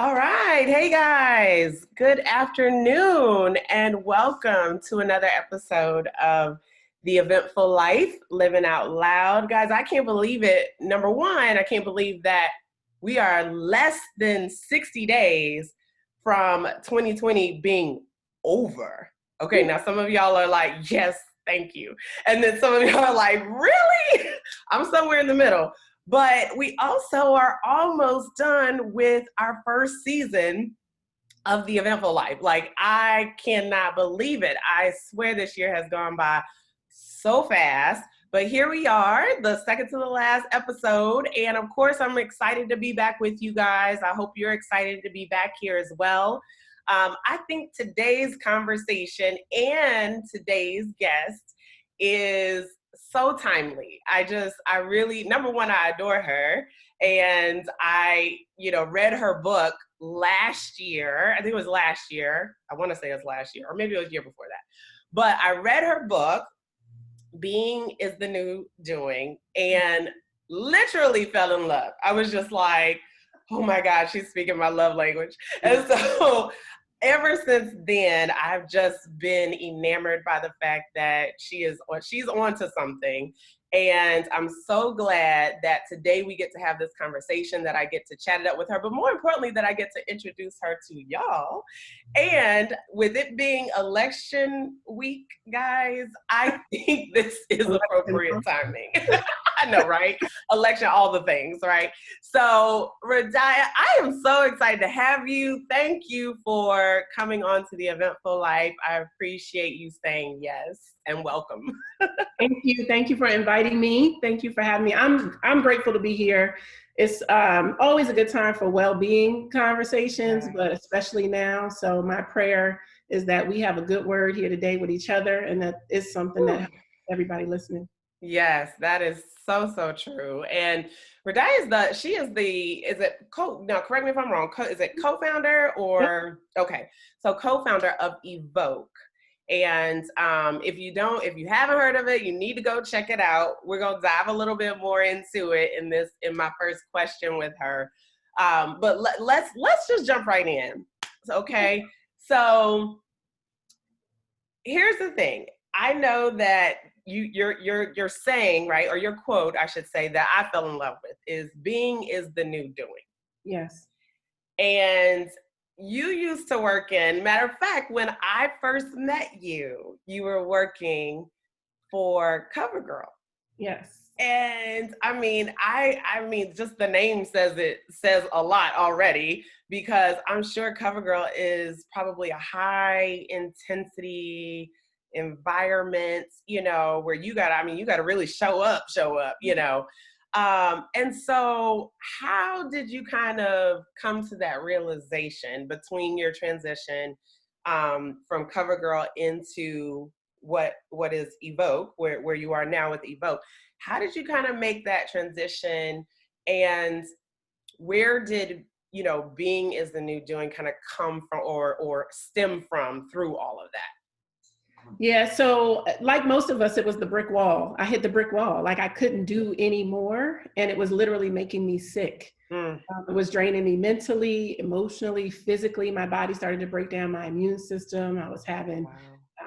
All right. Hey guys, good afternoon and welcome to another episode of the Eventful Life Living Out Loud. Guys, I can't believe it. Number one, I can't believe that we are less than 60 days from 2020 being over. Okay, now some of y'all are like, yes, thank you. And then some of y'all are like, really? I'm somewhere in the middle. But we also are almost done with our first season of the Eventful Life. Like, I cannot believe it. I swear this year has gone by so fast. But here we are, the second to the last episode. And of course, I'm excited to be back with you guys. I hope you're excited to be back here as well. I think today's conversation and today's guest is so timely. I really, number one, I adore her. And I, read her book last year. I think it was last year. I want to say it was last year, or maybe it was the year before that. But I read her book, Being is the New Doing, and literally fell in love. I was just like, oh my God, she's speaking my love language. And so ever since then, I've just been enamored by the fact that she's on to something. And I'm so glad that today we get to have this conversation, that I get to chat it up with her, but more importantly, that I get to introduce her to y'all. And with it being election week, guys, I think this is appropriate timing. I know, right? Election, all the things, right? So, Radiah, I am so excited to have you. Thank you for coming on to the Eventful Life. I appreciate you saying yes and welcome. Thank you. Thank you for inviting me. Thank you for having me. I'm grateful to be here. It's always a good time for well-being conversations, but especially now. So my prayer is that we have a good word here today with each other, and that is something that helps everybody listening. Yes, that is so true. And Radiah is correct me if I'm wrong, is it co-founder or, okay, so co-founder of Evók. And if you haven't heard of it, you need to go check it out. We're going to dive a little bit more into it in my first question with her. But let's just jump right in. Okay. So here's the thing. I know that you're saying, right, or your quote, I should say, that I fell in love with is being is the new doing. Yes. And you used to work matter of fact, when I first met you, you were working for CoverGirl. Yes. And I mean, just the name says a lot already, because I'm sure CoverGirl is probably a high intensity environment, where you gotta really show up, and so how did you kind of come to that realization between your transition from CoverGirl into what is Evók, where you are now with Evók? How did you kind of make that transition, and where did being is the new doing kind of come from or stem from through all of that? Yeah, so like most of us, it was the brick wall. I hit the brick wall. Like, I couldn't do any more, and it was literally making me sick. It was draining me mentally, emotionally, physically. My body started to break down my immune system. I was having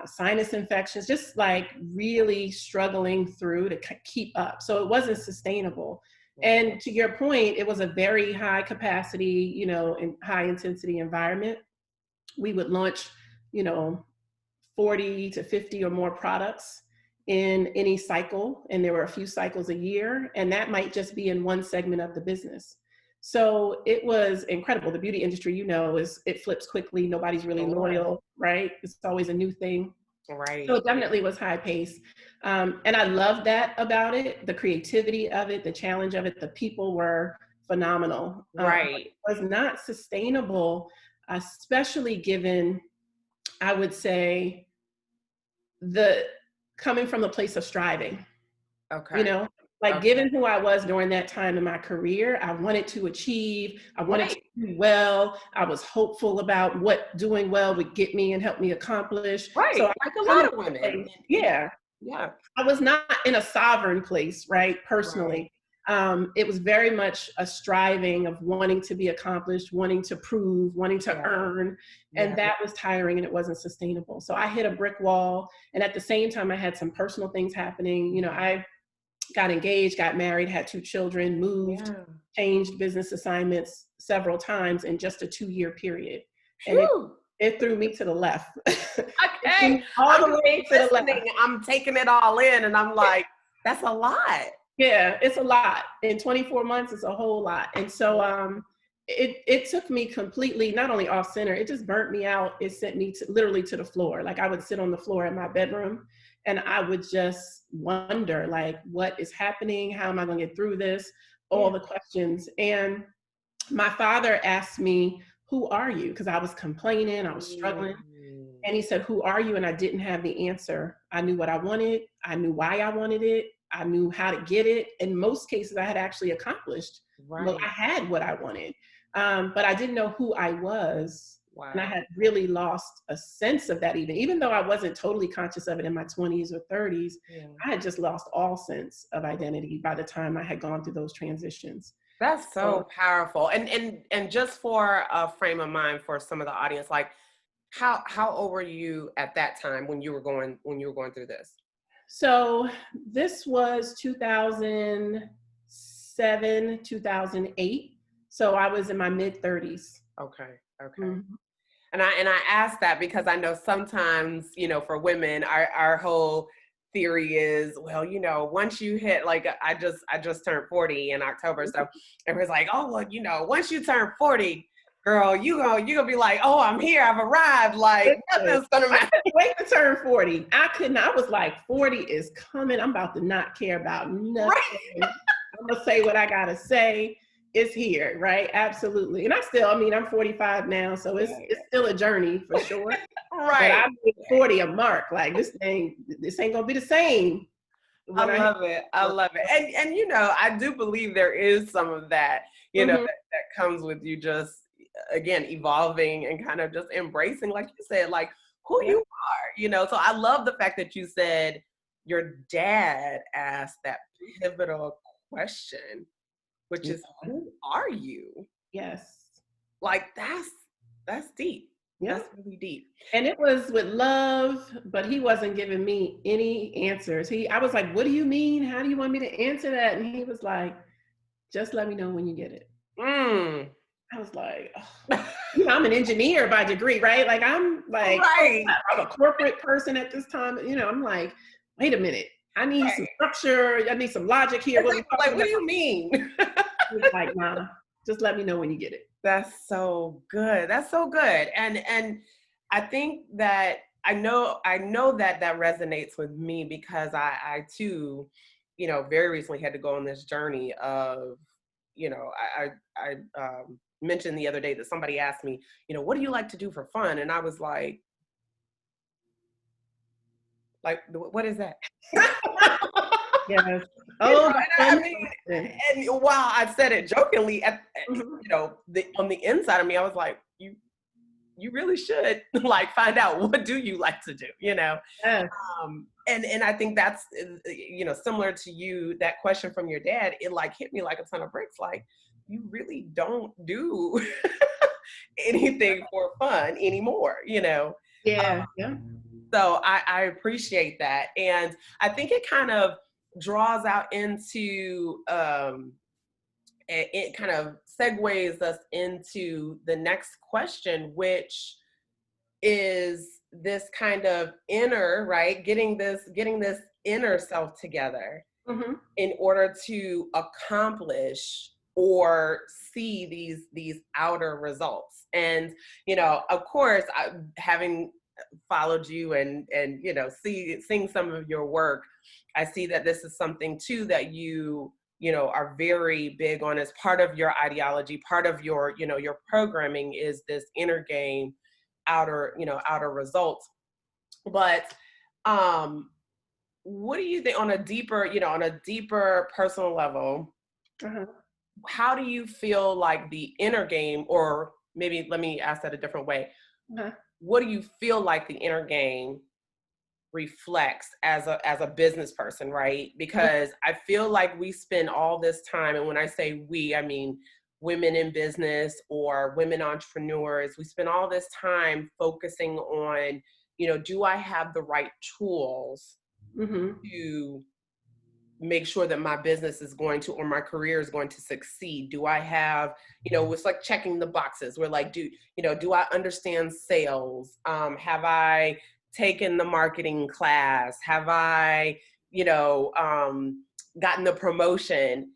sinus infections, just like really struggling through to keep up. So it wasn't sustainable. And to your point, it was a very high capacity, and high intensity environment. We would launch, 40 to 50 or more products in any cycle. And there were a few cycles a year, and that might just be in one segment of the business. So it was incredible. The beauty industry, it flips quickly. Nobody's really loyal, right? It's always a new thing. Right. So it definitely was high pace. And I loved that about it, the creativity of it, the challenge of it. The people were phenomenal. Right. It was not sustainable, especially given, I would say, the coming from the place of striving. Okay. Given who I was during that time in my career, I wanted to achieve, I wanted to do well. I was hopeful about what doing well would get me and help me accomplish. Right. So like a lot of women. Yeah. Yeah. I was not in a sovereign place, right? Personally. It was very much a striving of wanting to be accomplished, wanting to prove, wanting to earn. And that was tiring and it wasn't sustainable. So I hit a brick wall. And at the same time, I had some personal things happening. You know, I got engaged, got married, had 2 children, moved, changed business assignments several times in just a 2-year period. And it threw me to the left. Okay. All the way to the left. I'm taking it all in and I'm like, that's a lot. Yeah, it's a lot. In 24 months, it's a whole lot. And so it took me completely, not only off center, it just burnt me out. It sent me literally to the floor. Like I would sit on the floor in my bedroom and I would just wonder, like, what is happening? How am I going to get through this? All the questions. And my father asked me, who are you? Because I was complaining, I was struggling. And he said, who are you? And I didn't have the answer. I knew what I wanted. I knew why I wanted it. I knew how to get it. In most cases, I had actually accomplished. Well, I had what I wanted, but I didn't know who I was. And I had really lost a sense of that even though I wasn't totally conscious of it in my 20s or 30s, I had just lost all sense of identity by the time I had gone through those transitions. That's so powerful. And just for a frame of mind for some of the audience, like how old were you at that time when you were going through this? So this was 2007, 2008. So I was in my mid 30s. Okay. And I asked that because I know sometimes, you know, for women, our whole theory is, well, you know, once you hit, like, I just turned 40 in October. So everyone's like, oh, well, you know, once you turn 40, girl, you gonna be like, oh, I'm here, I've arrived. Like, nothing's gonna matter. I couldn't wait to turn 40. I was like, 40 is coming. I'm about to not care about nothing. Right. I'm gonna say what I gotta say. It's here, right? Absolutely. And I'm 45 now, so it's still a journey for sure. Right. But I made 40 a mark. Like this ain't gonna be the same. I love it. And you know, I do believe there is some of that, you know, that comes with you just, again, evolving and kind of just embracing, like you said, like who you are, you know. So I love the fact that you said your dad asked that pivotal question, which is, who are you? Yes. Like that's deep. Yeah. That's really deep. And it was with love, but he wasn't giving me any answers. I was like, what do you mean? How do you want me to answer that? And he was like, just let me know when you get it. I was like, oh. You know, I'm an engineer by degree, right? Like I'm a corporate person at this time. You know, I'm like, wait a minute. I need some structure. I need some logic here. What do you mean? He was like, nah, just let me know when you get it. That's so good. That's so good. And I think that I know that resonates with me because I too, you know, very recently had to go on this journey of, you know, I mentioned the other day that somebody asked me, you know, what do you like to do for fun? And I was like, what is that? Yes. Oh, you know, I mean, and while I said it jokingly, you know, on the inside of me, I was like, you really should like find out, what do you like to do, you know? Yes. And I think that's, you know, similar to you, that question from your dad, it like hit me like a ton of bricks. Like, you really don't do anything for fun anymore, you know? Yeah. So I appreciate that. And I think it kind of draws out into, it kind of segues us into the next question, which is this kind of inner, right? Getting this inner self together in order to accomplish or see these outer results. And, you know, of course, having followed you and you know, seeing some of your work, I see that this is something too that you know, are very big on as part of your ideology, part of your, you know, your programming is this inner game, outer results. But what do you think on a deeper personal level, how do you feel like the inner game, or maybe let me ask that a different way. What do you feel like the inner game reflects as a business person, right? Because I feel like we spend all this time, and when I say we, I mean women in business or women entrepreneurs, we spend all this time focusing on, do I have the right tools to make sure that my business is going to, or my career is going to succeed? Do I have, it's like checking the boxes. We're like, do I understand sales? Have I taken the marketing class? Have I, gotten the promotion?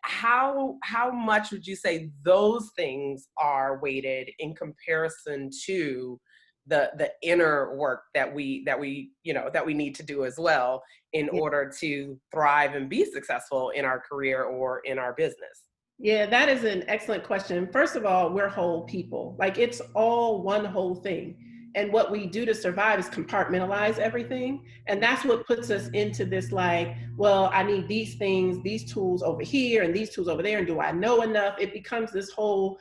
How much would you say those things are weighted in comparison to the inner work that we need to do as well in order to thrive and be successful in our career or in our business? Yeah, that is an excellent question. First of all, we're whole people. Like, it's all one whole thing. And what we do to survive is compartmentalize everything. And that's what puts us into this, like, well, I need these things, these tools over here and these tools over there. And do I know enough? It becomes this whole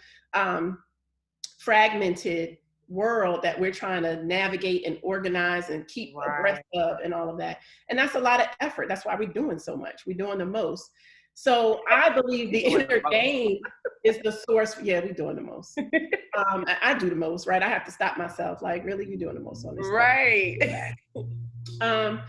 fragmented world that we're trying to navigate and organize and keep abreast of and all of that. And that's a lot of effort. That's why we're doing so much. We're doing the most. So I believe the inner game is the source. Yeah, we're doing the most. I do the most, right? I have to stop myself. Like, really, you're doing the most on this stuff.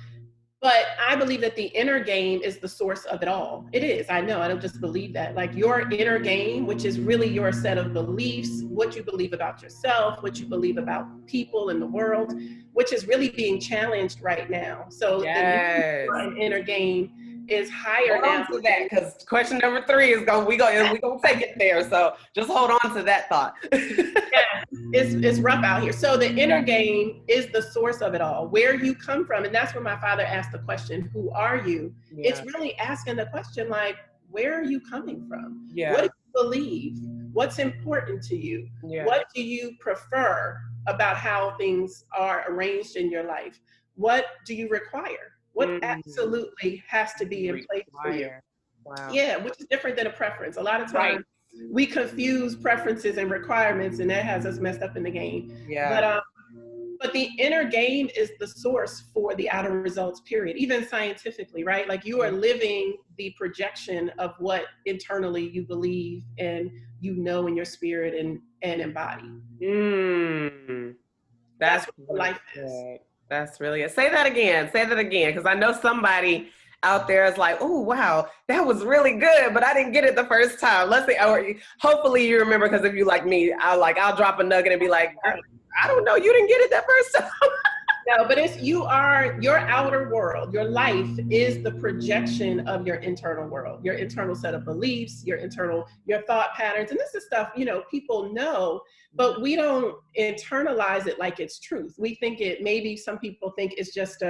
But I believe that the inner game is the source of it all. It is. I know. I don't just believe that. Like, your inner game, which is really your set of beliefs, what you believe about yourself, what you believe about people in the world, which is really being challenged right now. So the inner game is higher now. Hold on to that, because question number 3 is we gonna take it there. So just hold on to that thought. Yeah, it's rough out here. So the inner game is the source of it all, where you come from. And that's where my father asked the question, who are you? Yeah. It's really asking the question, like, where are you coming from? Yeah. What do you believe? What's important to you? Yeah. What do you prefer about how things are arranged in your life? What do you require? What absolutely has to be in place for you? Wow. Yeah, which is different than a preference. A lot of times we confuse preferences and requirements, and that has us messed up in the game. Yeah. But the inner game is the source for the outer results, period. Even scientifically, right? Like, you are living the projection of what internally you believe and in your spirit and embody. That's what life is. That's really it. Say that again, because I know somebody out there is like, oh, wow, that was really good, but I didn't get it the first time. Let's say, or hopefully you remember, because if you like me, I'll drop a nugget and be like, I don't know, you didn't get it that first time. No, but it's your outer world. Your life is the projection of your internal world, your internal set of beliefs, your thought patterns. And this is stuff, people know, but we don't internalize it like it's truth. We think maybe some people think it's just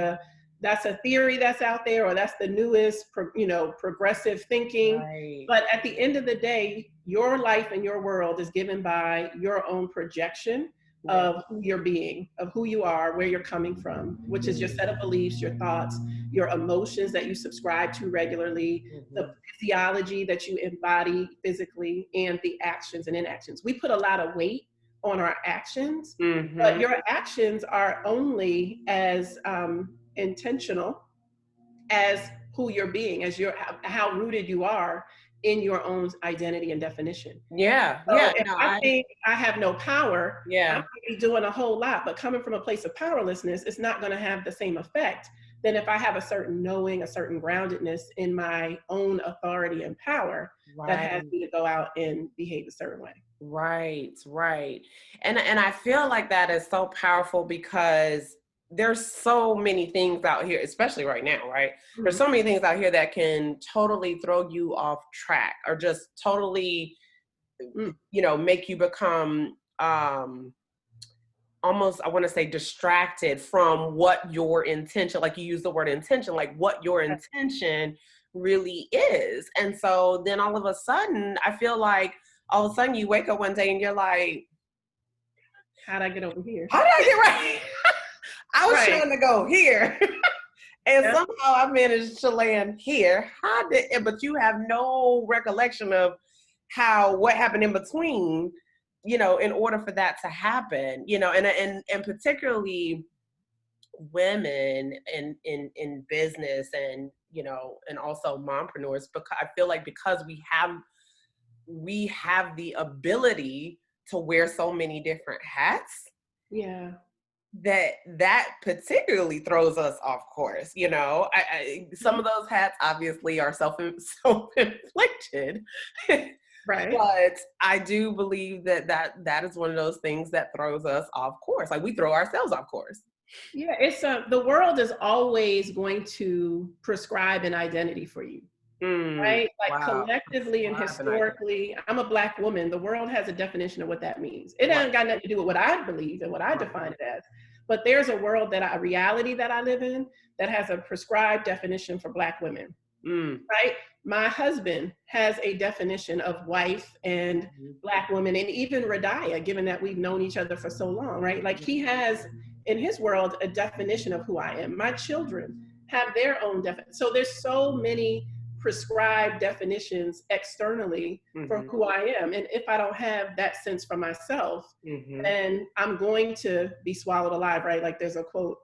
that's a theory that's out there, or that's the newest, progressive thinking. Right. But at the end of the day, your life and your world is given by your own projection of who you're being, of who you are, where you're coming from, which is your set of beliefs, your thoughts, your emotions that you subscribe to regularly, the physiology that you embody physically, and the actions and inactions. We put a lot of weight on our actions, but your actions are only as intentional as who you're being, as how rooted you are in your own identity and definition. Yeah. So if I think I have no power, I might be doing a whole lot, but coming from a place of powerlessness, it's not going to have the same effect than if I have a certain knowing, a certain groundedness in my own authority and power that has me to go out and behave a certain way. Right. And I feel like that is so powerful, because there's so many things out here, especially right now, right? There's so many things out here that can totally throw you off track, or just totally, make you become almost, I want to say, distracted from what your intention, like you use the word intention, like what your intention really is. And so then all of a sudden, I feel like all of a sudden you wake up one day and you're like, how'd I get over here? How did I get right? I was trying to go here, and somehow I managed to land here. But you have no recollection of what happened in between, in order for that to happen, and particularly women in business and, you know, and also mompreneurs, because I feel like because we have the ability to wear so many different hats, Yeah. that particularly throws us off course. You know, some of those hats obviously are self-inflicted, Right. but I do believe that is one of those things that throws us off course. Like we throw ourselves off course. Yeah, it's the world is always going to prescribe an identity for you, right? Like Wow. collectively and Prescribe an identity. historically, I'm a Black woman. The world has a definition of what that means. It Right. ain't got nothing to do with what I believe and what I define it as. But there's a world a reality that I live in that has a prescribed definition for Black women, Mm. right? My husband has a definition of wife and Black woman, and even Radiah, given that we've known each other for so long, right? Like he has in his world a definition of who I am. My children have their own definition. So there's so many prescribed definitions externally for who I am. And if I don't have that sense for myself, then I'm going to be swallowed alive, right? Like there's a quote,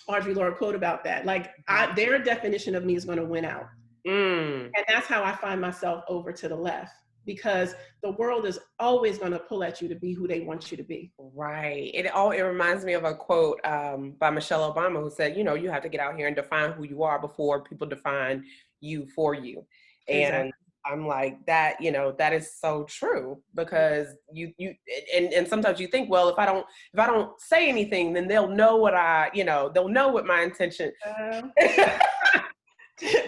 Audre Lorde quote about that. Like their definition of me is going to win out. And that's how I find myself over to the left, because the world is always going to pull at you to be who they want you to be. Right. It reminds me of a quote by Michelle Obama, who said, you know, you have to get out here and define who you are before people define you for you. And Exactly. I'm like, that, you know, that is so true, because and sometimes you think, well, if I don't say anything, then they'll know they'll know what my intention.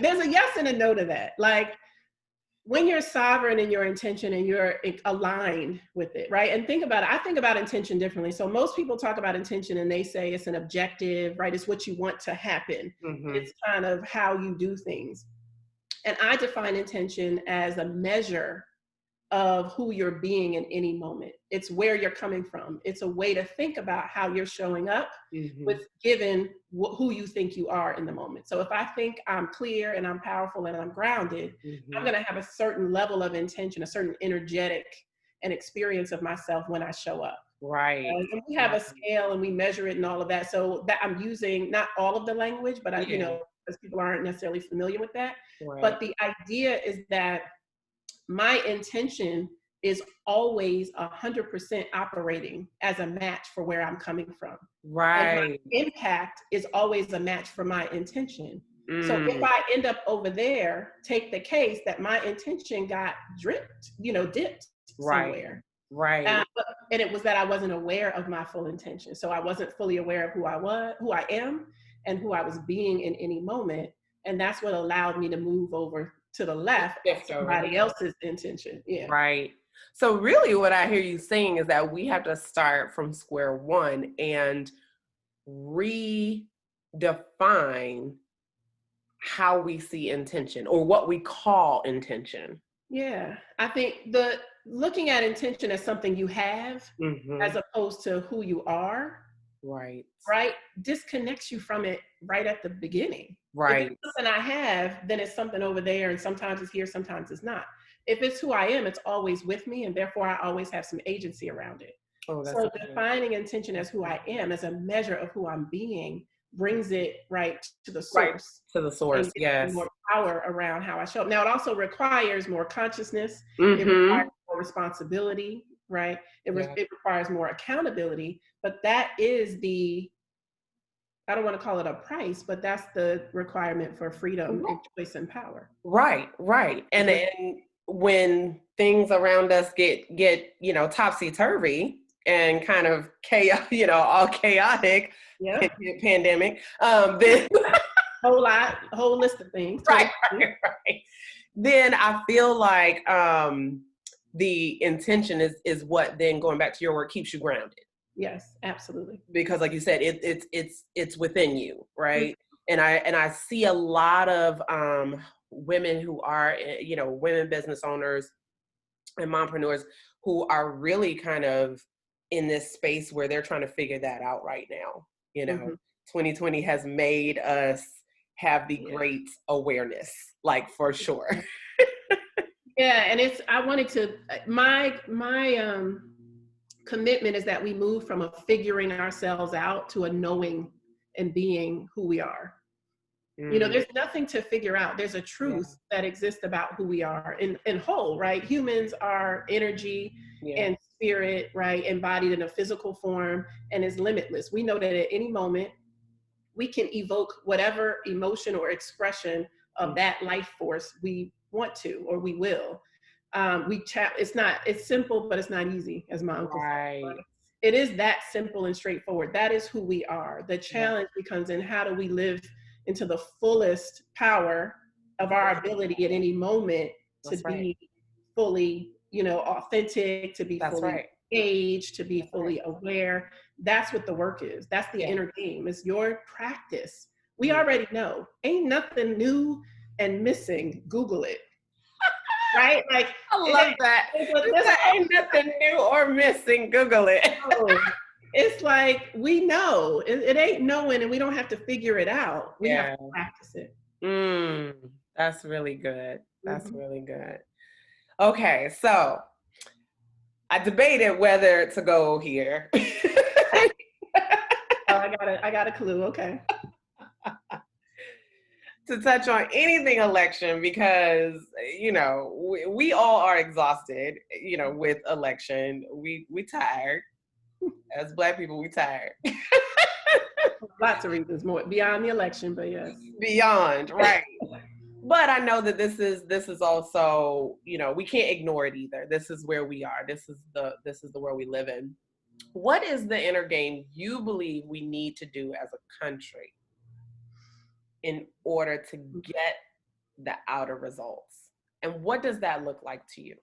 There's a yes and a no to that. Like when you're sovereign in your intention and you're aligned with it, right? And think about it. I think about intention differently. So most people talk about intention and they say it's an objective, right? It's what you want to happen. It's kind of how you do things. And I define intention as a measure of who you're being in any moment. It's where you're coming from. It's a way to think about how you're showing up with given who you think you are in the moment. So if I think I'm clear and I'm powerful and I'm grounded, I'm going to have a certain level of intention, a certain energetic and experience of myself when I show up. Right. And we have a scale and we measure it and all of that. So that I'm using not all of the language, but you know, because people aren't necessarily familiar with that. Right. But the idea is that my intention is always 100% operating as a match for where I'm coming from. Right. And my impact is always a match for my intention. So if I end up over there, take the case that my intention got dipped somewhere. Right. And it was that I wasn't aware of my full intention. So I wasn't fully aware of who I am, and who I was being in any moment. And that's what allowed me to move over to the left of somebody else's intention. Yeah. Right. So really what I hear you saying is that we have to start from square one and redefine how we see intention, or what we call intention. Yeah. I think looking at intention as something you have as opposed to who you are, right, disconnects you from it right at the beginning. Right. If it's something I have, then it's something over there, and sometimes it's here, sometimes it's not. If it's who I am, it's always with me, and therefore I always have some agency around it. So defining intention as who I am, as a measure of who I'm being, brings it right to the source. Right to the source, yes. More power around how I show up. Now, it also requires more consciousness. It requires more responsibility, right? It requires more accountability, but that is I don't want to call it a price, but that's the requirement for freedom and choice and power. Right. And then when things around us get topsy-turvy and kind of chaos, all chaotic, pandemic, then whole list of things. Right. Then I feel like the intention is what, then going back to your word, keeps you grounded. Yes, absolutely. Because like you said, it's within you, right? And I see a lot of women who are, women business owners and mompreneurs who are really kind of in this space where they're trying to figure that out right now. 2020 has made us have the great awareness, like, for sure. Yeah, and my commitment is that we move from a figuring ourselves out to a knowing and being who we are. You know, there's nothing to figure out. There's a truth that exists about who we are in whole, right? Humans are energy and spirit, right? Embodied in a physical form and is limitless. We know that at any moment we can evoke whatever emotion or expression of that life force we want to or we will. It's simple, but it's not easy, as my uncle said. But it is that simple and straightforward. That is who we are. The challenge becomes in how do we live into the fullest power of our ability at any moment to be fully, authentic, to be fully engaged, to be fully aware. That's what the work is. That's the inner game. It's your practice. We already know. Ain't nothing new and missing. Google it. Right? Like, I love that. Ain't nothing new or missing. Google it. It's like, we know. It ain't knowing, and we don't have to figure it out. We have to practice it. That's really good. That's really good. Okay, so I debated whether to go here. I got a clue. Okay. To touch on anything election, because we all are exhausted, with election. We tired. As Black people, we tired. Lots of reasons, more beyond the election, but yes. Beyond, right. But I know that this is also, we can't ignore it either. This is where we are. This is the world we live in. What is the inner game you believe we need to do as a country in order to get the outer results? And what does that look like to you?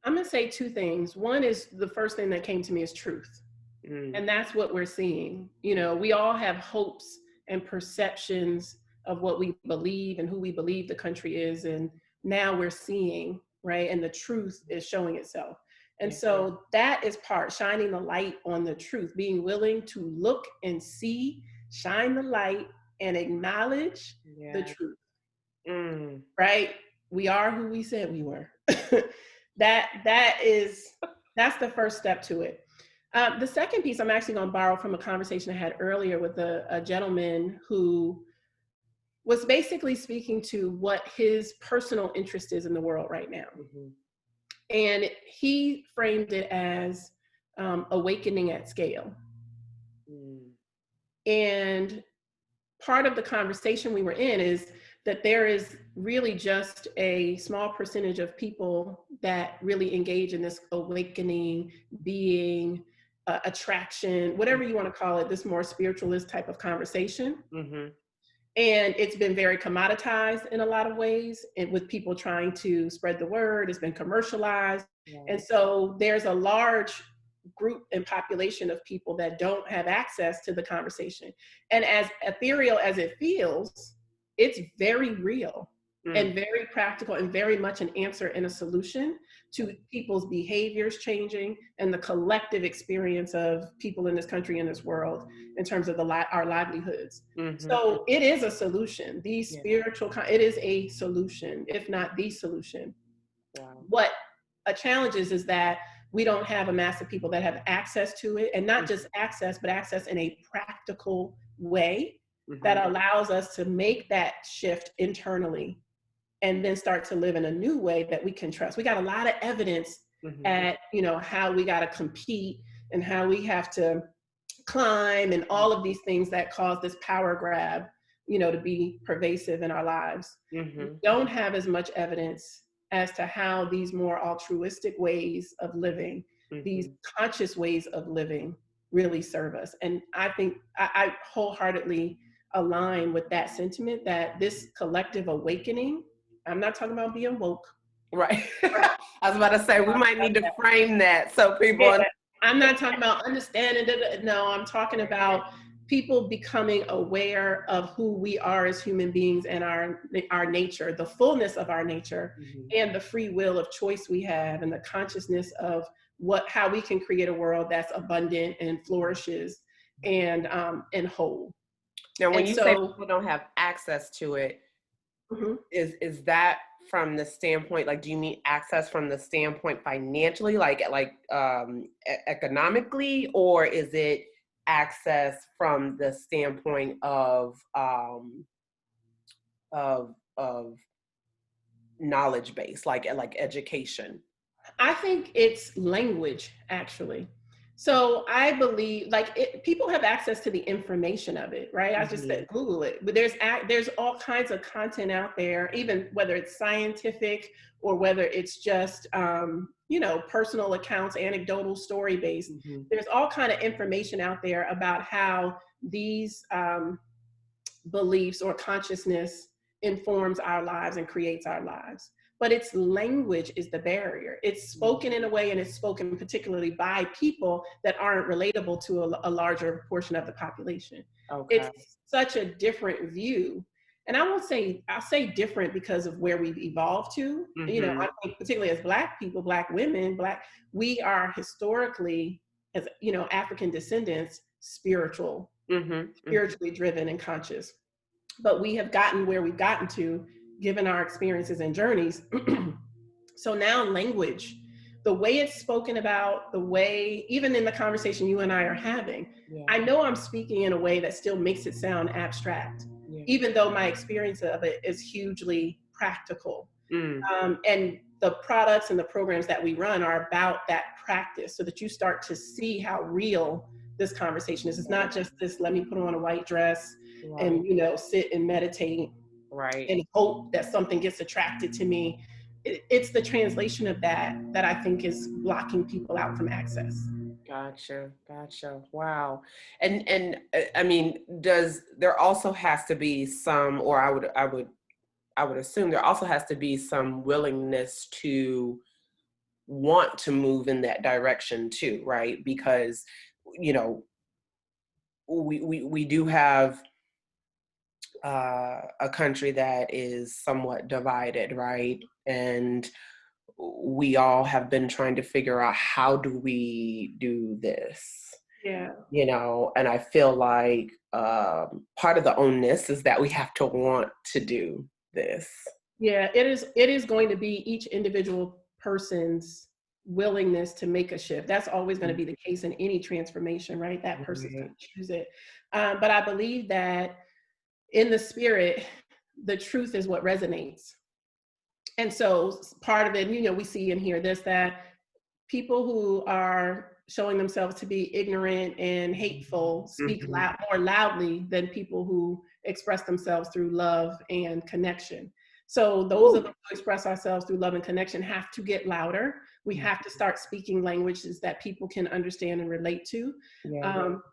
I'm going to say two things. One is, the first thing that came to me is truth. And that's what we're seeing. We all have hopes and perceptions of what we believe and who we believe the country is. And now we're seeing, right? And the truth is showing itself. And so that is shining the light on the truth, being willing to look and see, shine the light, and acknowledge the truth. Right? We are who we said we were. That's the first step to it. The second piece, I'm actually going to borrow from a conversation I had earlier with a gentleman who was basically speaking to what his personal interest is in the world right now. And he framed it as awakening at scale. And part of the conversation we were in is that there is really just a small percentage of people that really engage in this awakening, being, attraction, whatever you want to call it, this more spiritualist type of conversation. And it's been very commoditized in a lot of ways, and with people trying to spread the word, it's been commercialized. And so there's a large group and population of people that don't have access to the conversation. And as ethereal as it feels, it's very real and very practical and very much an answer and a solution to people's behaviors changing and the collective experience of people in this country and this world in terms of our livelihoods. So it is a solution. These spiritual, it is a solution, if not the solution. What a challenge is that we don't have a mass of people that have access to it, and not just access, but access in a practical way that allows us to make that shift internally and then start to live in a new way that we can trust. We got a lot of evidence at, how we got to compete and how we have to climb and all of these things that cause this power grab, to be pervasive in our lives. We don't have as much evidence as to how these more altruistic ways of living, these conscious ways of living really serve us. And I think I wholeheartedly align with that sentiment that this collective awakening, I'm not talking about being woke. Right. I was about to say, we might need to frame that so people... I'm not talking about understanding. No, I'm talking about people becoming aware of who we are as human beings and our nature, the fullness of our nature, and the free will of choice we have, and the consciousness of how we can create a world that's abundant and flourishes and whole. Now, when you say people don't have access to it, is that from the standpoint, like, do you mean access from the standpoint financially, like economically, or is it access from the standpoint of knowledge base, like education? I think it's language, actually. So I believe, people have access to the information of it, right? I just Hmm. said Google it, but there's all kinds of content out there, even whether it's scientific or whether it's just personal accounts, anecdotal, story based. Hmm. There's all kind of information out there about how these beliefs or consciousness informs our lives and creates our lives. But its language is the barrier. It's spoken in a way, and it's spoken particularly by people that aren't relatable to a larger portion of the population. Okay. It's such a different view. And I'll say different because of where we've evolved to. Hmm. I think particularly as Black people, Black women, we are historically, as African descendants, Hmm. spiritually driven and conscious. But we have gotten where we've gotten to given our experiences and journeys. So now language, the way it's spoken about, the way, even in the conversation you and I are having, Yeah. I know I'm speaking in a way that still makes it sound abstract, Yeah. even though my experience of it is hugely practical. Mm. And the products and the programs that we run are about that practice, so that you start to see how real this conversation is. It's not just this, let me put on a white dress Right. and sit and meditate Right. and hope that something gets attracted to me. It's the translation of that I think is blocking people out from access. Gotcha. Gotcha. Wow. And I mean, does there also has to be some, or I would assume there also has to be some willingness to want to move in that direction too, right? Because, you know, we do have a country that is somewhat divided, right? And we all have been trying to figure out, how do we do this? Yeah. And I feel like part of the onus is that we have to want to do this. Yeah, it is going to be each individual person's willingness to make a shift. That's always going to be the case in any transformation, right? That person's going Right. to choose it. But I believe that in the spirit, the truth is what resonates. And so part of it, we see and hear this, that people who are showing themselves to be ignorant and hateful speak Mhm. more loudly than people who express themselves through love and connection. So those of Ooh. us who express ourselves through love and connection have to get louder. We have to start speaking languages that people can understand and relate to. Yeah. Um,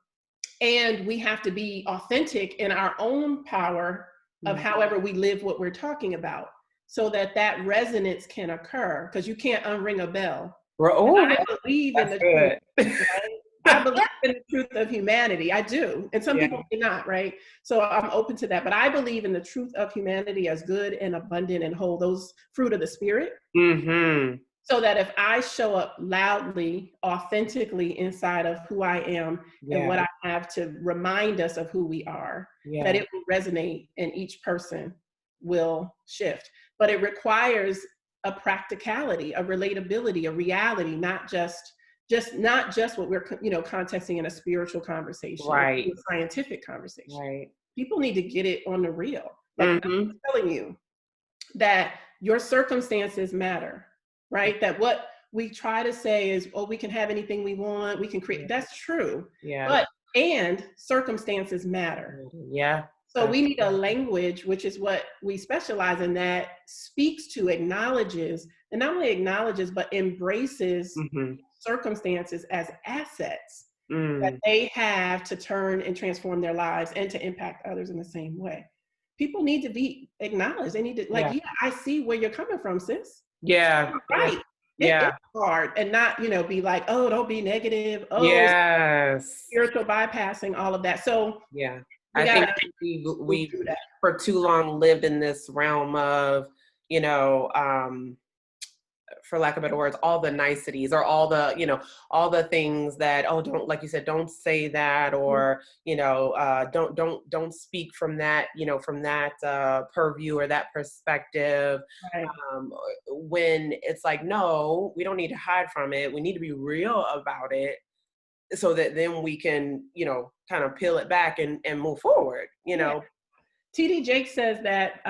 and we have to be authentic in our own power of Mhm. however we live what we're talking about, so that that resonance can occur, because you can't unring a bell. And Oh, I believe in that's the truth, good. right? I believe in the truth of humanity. I do. And some Yeah. people may not, right? So I'm open to that. But I believe in the truth of humanity as good and abundant and whole, those fruit of the spirit. Hmm. So that if I show up loudly, authentically inside of who I am and Yeah. what I have to remind us of who we are, that Yeah. it will resonate and each person will shift. But it requires a practicality, a relatability, a reality, not just what we're contexting in a spiritual conversation, a Right. scientific conversation. Right. People need to get it on the real. Like, I'm Hmm. telling you that your circumstances matter, right? That what we try to say is, oh, we can have anything we want, we can create. Yeah. That's true. Yeah. And circumstances matter. Yeah. So we need a language, which is what we specialize in, that speaks to, acknowledges, and not only acknowledges, but embraces Hmm. circumstances as assets that Mm. they have to turn and transform their lives and to impact others in the same way. People need to be acknowledged. They need to, like, Yeah. yeah, I see where you're coming from, sis. Yeah. Yeah. Right. It's Yeah. hard, and not, be like, oh, don't be negative. Oh, Yes. spiritual bypassing, all of that. So Yeah. we I got think to move we through that. for too long lived in this realm of, you know, for lack of better words, all the niceties, or all the things that, oh, don't, like you said, don't say that, or, don't speak from that, from that purview or that perspective. Right. When it's like, no, we don't need to hide from it. We need to be real about it. so that then we can, kind of peel it back and move forward, TD Jake says that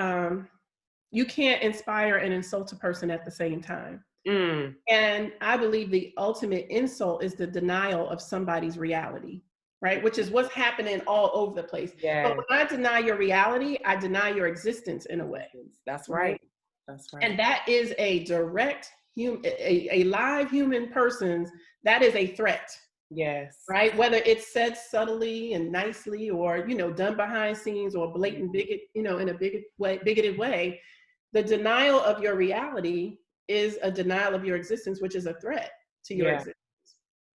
you can't inspire and insult a person at the same time. And I believe the ultimate insult is the denial of somebody's reality, right? Which is what's happening all over the place. Yeah. But when I deny your reality, I deny your existence in a way. That's right. That's right. And that is a direct a live human person's, that is a threat. Yes. Right? Whether it's said subtly and nicely, or, done behind scenes, or blatant in a bigoted way, the denial of your reality is a denial of your existence, which is a threat to your existence.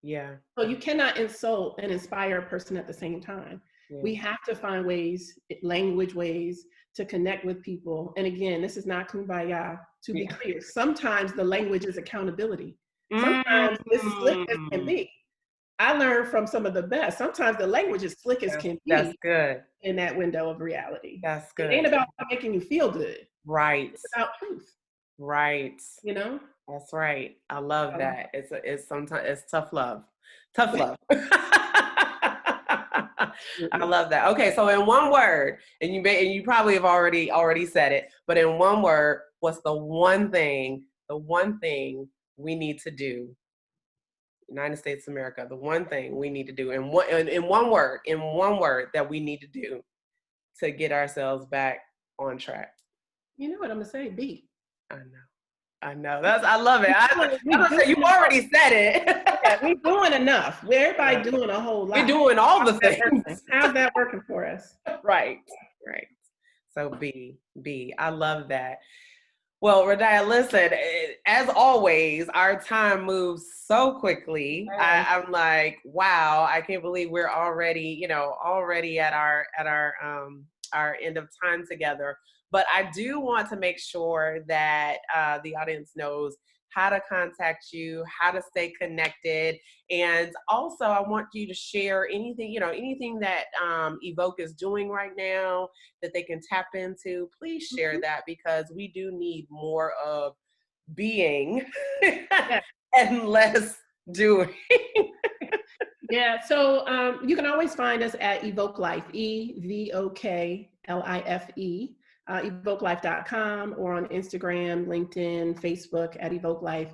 Yeah. So you cannot insult and inspire a person at the same time. Yeah. We have to find ways, language ways, to connect with people. And again, this is not kumbaya, to be clear. Sometimes the language is accountability. Sometimes it's slick as can be. I learned from some of the best. Sometimes the language is slick as can be. That's good. In that window of reality. That's good. It ain't about making you feel good. Right. It's about truth. Right. That's right. I love that. It's sometimes it's tough love. Tough love. I love that. Okay, so in one word, and you probably have already said it, but in one word, what's the one thing we need to do? United States of America, the one thing we need to do in one word that we need to do to get ourselves back on track. You know what I'm gonna say? Be. I know. I love it. You already said it. Yeah, we're doing enough. Everybody doing a whole lot. We're doing all the things. How's that working for us? Right. So be. I love that. Well, Radiah, listen, as always, our time moves so quickly. Right. I'm like, wow, I can't believe we're already at our end of time together. But I do want to make sure that the audience knows how to contact you, how to stay connected. And also I want you to share anything that Evók is doing right now that they can tap into. Please share that, because we do need more of being and less doing. Yeah, so you can always find us at Evók Life, EVOKLIFE. Evoklife.com, or on Instagram, LinkedIn, Facebook at Evók Life.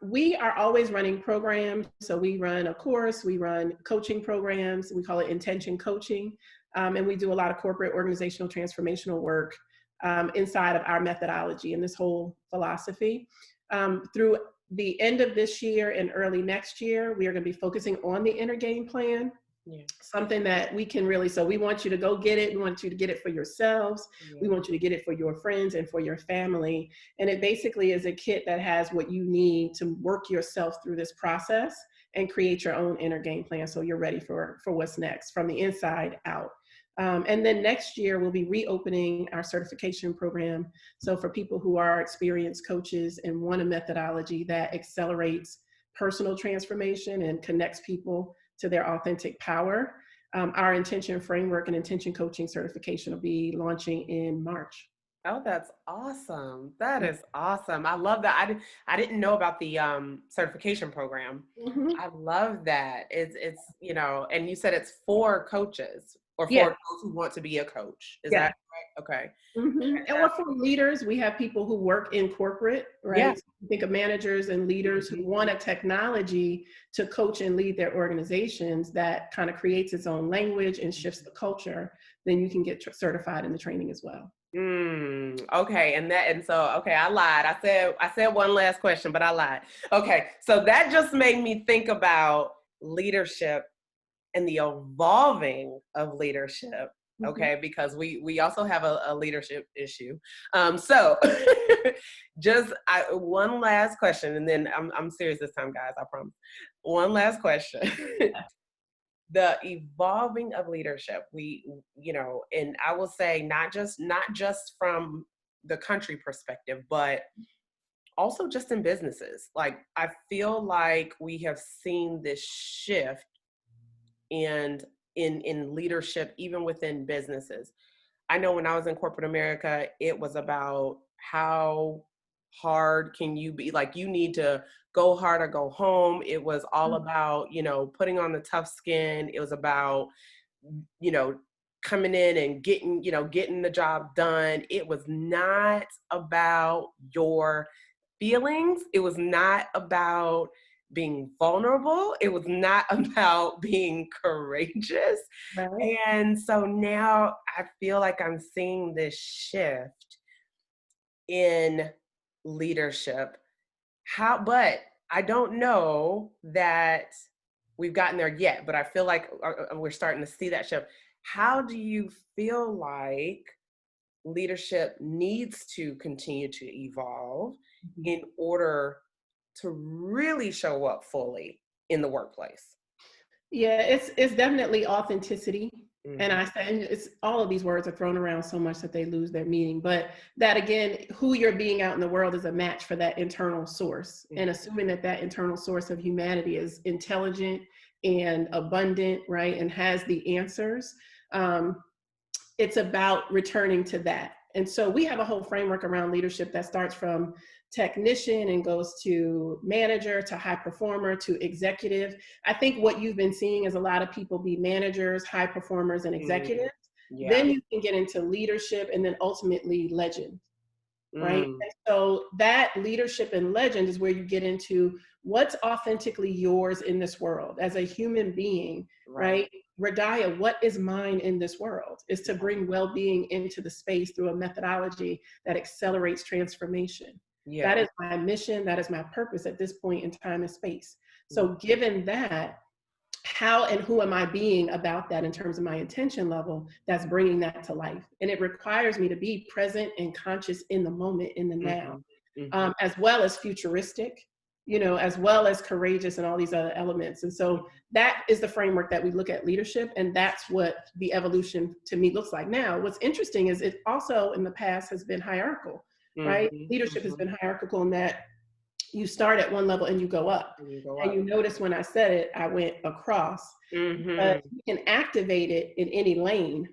We are always running programs. So we run a course, we run coaching programs, we call it intention coaching. And we do a lot of corporate organizational transformational work inside of our methodology and this whole philosophy. Through the end of this year and early next year, we are going to be focusing on the inner game plan. Yeah. Something that we can really, so we want you to go get it. We want you to get it for yourselves. Yeah. We want you to get it for your friends and for your family. And it basically is a kit that has what you need to work yourself through this process and create your own inner game plan, so you're ready for what's next from the inside out. And then next year, we'll be reopening our certification program. So for people who are experienced coaches and want a methodology that accelerates personal transformation and connects people to their authentic power, our intention framework and intention coaching certification will be launching in March. Oh, that's awesome. That is awesome. I love that. I didn't know about the certification program. Mm-hmm. I love that. It's and you said it's for coaches, or for those who want to be a coach. Is that right? Okay. Mm-hmm. And for leaders, we have people who work in corporate, right? Yeah. So think of managers and leaders who want a technology to coach and lead their organizations that kind of creates its own language and shifts the culture. Then you can get certified in the training as well. Okay. I lied. I said one last question, but I lied. Okay. So that just made me think about leadership and the evolving of leadership. Okay. Because we also have a leadership issue. So just one last question, and then I'm serious this time, guys, I promise. One last question. The evolving of leadership, and I will say not just from the country perspective, but also just in businesses. Like, I feel like we have seen this shift in leadership, even within businesses. I know when I was in corporate America, it was about how hard can you be? Like, you need to go hard or go home. It was all about, you know, putting on the tough skin. It was about, you know, coming in and getting the job done. It was not about your feelings. It was not about being vulnerable. It was not about being courageous. Right. And so now I feel like I'm seeing this shift in leadership. But I don't know that we've gotten there yet, but I feel like we're starting to see that shift. How do you feel like leadership needs to continue to evolve in order to really show up fully in the workplace? Yeah, it's definitely authenticity. And Mhm. I say, and it's all of these words are thrown around so much that they lose their meaning. But that again, who you're being out in the world is a match for that internal source. And assuming that that internal source of humanity is intelligent and abundant, right, and has the answers, it's about returning to that. And so we have a whole framework around leadership that starts from technician and goes to manager to high performer to executive. I think what you've been seeing is a lot of people be managers, high performers, and Mm, executives. yeah. Then you can get into leadership and then ultimately legend, right? Mm, And so that leadership and legend is where you get into what's authentically yours in this world as a human being, right. right? Radiah, what is mine in this world is to bring well-being into the space through a methodology that accelerates transformation. That Yeah. is my mission. That is my purpose at this point in time and space. Mm, So given that, how and who am I being about that in terms of my intention level that's bringing that to life? And it requires me to be present and conscious in the moment, in the now, mhm, mhm. as well as futuristic, you know, as well as courageous and all these other elements. And so that is the framework that we look at leadership. And that's what the evolution to me looks like now. What's interesting is it also in the past has been hierarchical, right? Mhm, Leadership has mhm. been hierarchical in that you start at one level and you go up. And you go And up. you notice when I said it, I went across because Mhm. you can activate it in any lane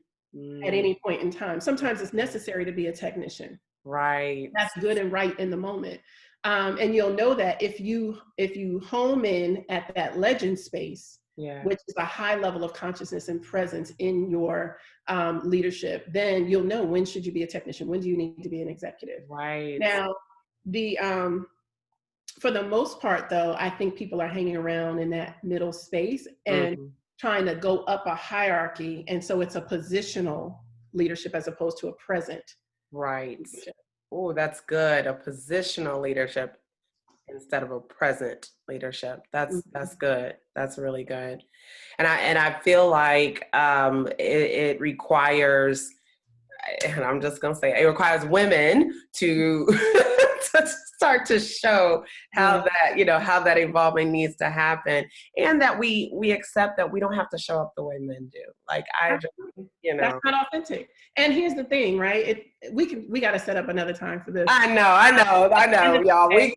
at Mm, any point in time. Sometimes it's necessary to be a technician. right. That's good and right in the moment. And you'll know that if you home in at that legend space, Yeah. which is a high level of consciousness and presence in your leadership, then you'll know when should you be a technician, when do you need to be an executive. Right. Now, the for the most part, though, I think people are hanging around in that middle space and Mhm. trying to go up a hierarchy. And so it's a positional leadership as opposed to a present Right. leadership. Oh, that's good. A positional leadership instead of a present leadership. That's Mhm. good. That's really good. And I feel like it requires, and I'm just gonna say it requires women to to start to show how Yeah, that, how that evolving needs to happen, and that we accept that we don't have to show up the way men do. Like I just, absolutely. you That's know, not authentic. And here's the thing, right? We got to set up another time for this. I End know, of y'all. the day,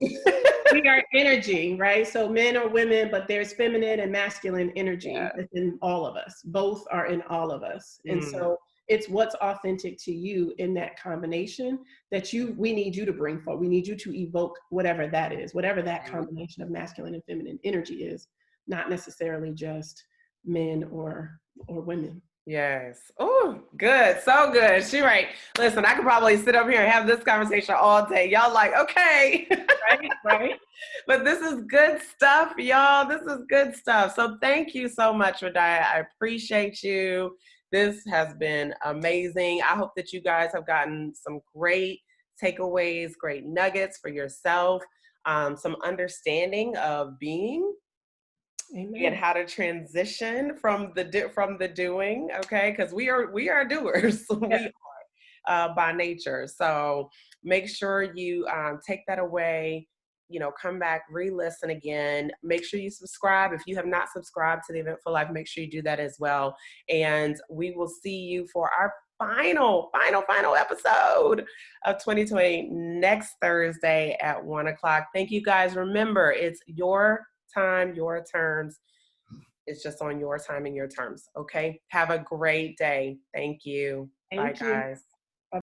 we are energy, right? So men or women, but there's feminine and masculine energy Yeah. within all of us. Both are in all of us. And Mm, so it's what's authentic to you in that combination that we need you to bring forward. We need you to evoke whatever that is, whatever that right. combination of masculine and feminine energy is, not necessarily just men or women. Yes. Oh, good. So good. She right. Listen, I could probably sit up here and have this conversation all day. Y'all like, okay. Right, right. But this is good stuff, y'all. This is good stuff. So thank you so much, Radiah. I appreciate you. This has been amazing. I hope that you guys have gotten some great takeaways, great nuggets for yourself, some understanding of being and Amen. how to transition from the doing. Okay, because we are doers. Yeah. We by nature. So make sure you take that away, come back, re-listen again. Make sure you subscribe. If you have not subscribed to the Eventful Life, make sure you do that as well. And we will see you for our final episode of 2020 next Thursday at 1:00. Thank you guys. Remember, it's your time, your terms. It's just on your time and your terms. Okay. Have a great day. Thank you. Bye, Thank you. guys.